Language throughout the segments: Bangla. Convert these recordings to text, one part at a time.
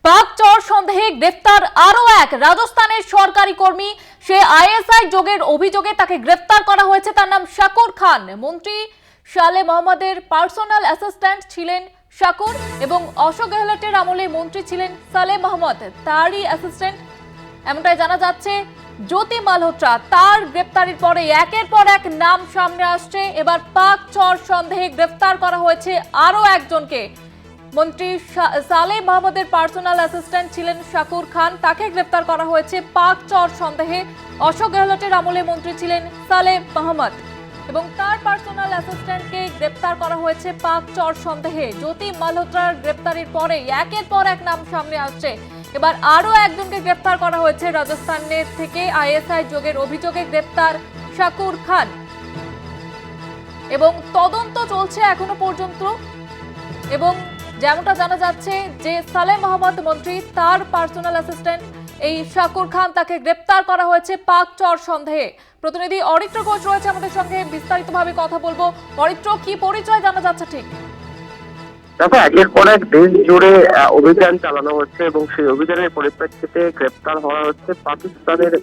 পাক চর সন্দেহে গ্রেফতার আরো এক রাজস্থানের সরকারি কর্মী। সে আইএসআই যোগের অভিযোগে তাকে গ্রেফতার করা হয়েছে। তার নাম শাকুর খান। মন্ত্রী সালে মোহাম্মদের পার্সোনাল অ্যাসিস্ট্যান্ট ছিলেন শাকুর এবং অশোক গেহলটের আমলে মন্ত্রী ছিলেন সালে মোহাম্মদ, তারই অ্যাসিস্ট্যান্ট। এমনটাই জানা যাচ্ছে। জ্যোতি মালহোত্রা, তার গ্রেফতারির পরে একের পর এক নাম সামনে আসছে। এবার পাক চর সন্দেহে গ্রেফতার করা হয়েছে আরো একজনকে। মন্ত্রী সালে মোহাম্মদের পার্সোনাল অ্যাসিস্ট্যান্ট ছিলেন শাকুর খান, তাকে গ্রেফতার করা হয়েছে পাক চর সন্দেহে। অশোক গেহলটের আমলে মন্ত্রী ছিলেন সালে মোহাম্মদ এবং তার পার্সোনাল অ্যাসিস্ট্যান্টকে গ্রেফতার করা হয়েছে পাক চর সন্দেহে। জ্যোতি মালহোত্রার গ্রেফতারির পরে একের পর এক নাম সামনে আসছে। এবার আরো একজনকে গ্রেফতার করা হয়েছে রাজস্থানের থেকে। আইএসআই যোগের অভিযোগে গ্রেফতার শাকুর খান এবং তদন্ত চলছে এখনো পর্যন্ত। এবং যেমনটা জানা যাচ্ছে যে সালে মোহাম্মদ মন্ত্রী, তার পার্সোনাল অ্যাসিস্ট্যান্ট এই শাকুর খান, তাকে গ্রেফতার করা হয়েছে পাক চর সন্দেহে। প্রতিনিধি অরিত্র ঘোষ রয়েছে আমাদের সঙ্গে, বিস্তারিতভাবে কথা বলবো। অরিত্র, কি পরিচয় জানা যাচ্ছে ঠিক? দেখো, একের পর এক দেশ জুড়ে অভিযান চালানো হচ্ছে এবং সেই অভিযানের পরিপ্রেক্ষিতে গ্রেপ্তার হওয়া হচ্ছে পাকিস্তানের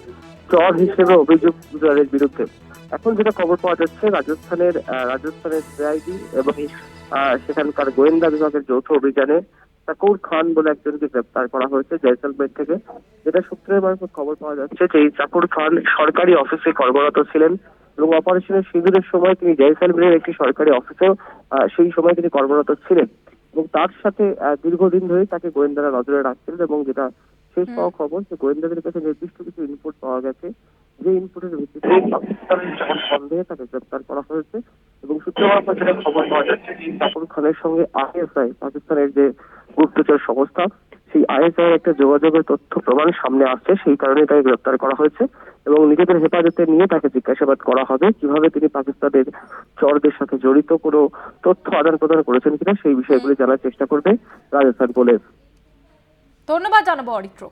চর হিসেবে অভিযুক্তদের বিরুদ্ধে। এখন যেটা খবর পাওয়া যাচ্ছে, রাজস্থানের সিআইডি এবং সেখানকার গোয়েন্দা বিভাগের যৌথ অভিযানে শাকুর খান বলে একজনকে গ্রেপ্তার করা হয়েছে জয়সলমের থেকে। যেটা সূত্রের মারফত খবর পাওয়া যাচ্ছে যে এই শাকুর খান সরকারি অফিসে কর্মরত ছিলেন এবং অপারেশনের সিঁদুরের সময় তিনি জয়সলমেরের একটি সরকারি অফিসেও সেই সময় তিনি কর্মরত ছিলেন এবং তার সাথে দীর্ঘদিন ধরে তাকে গোয়েন্দারা নজরে রাখছিলেন। এবং যেটা শেষ পাওয়া খবর, যে গোয়েন্দাদের কাছে নির্দিষ্ট কিছু ইনপুট পাওয়া গেছে, যে ইনপুটের ভিত্তিতে পাকিস্তানের সন্দেহে তাকে গ্রেপ্তার করা হয়েছে। এবং সূত্র মারফত যেটা খবর পাওয়া যাচ্ছে, শাকুর খানের সঙ্গে আইএসআই, পাকিস্তানের যে গুপ্তচর সংস্থা, সেই আইএসআই একটা যোগাযোগের তথ্য প্রমাণ সামনে আসছে। সেই কারণে তাকে গ্রেপ্তার করা হয়েছে এবং নিজেদের হেফাজতে নিয়ে তাকে জিজ্ঞাসাবাদ করা হবে কিভাবে তিনি পাকিস্তানের চরদের সাথে জড়িত কোনো তথ্য আদান প্রদান করেছেন কিনা সেই বিষয়গুলি জানার চেষ্টা করবে রাজস্থান পুলিশ। ধন্যবাদ জানাবো অরিত্র।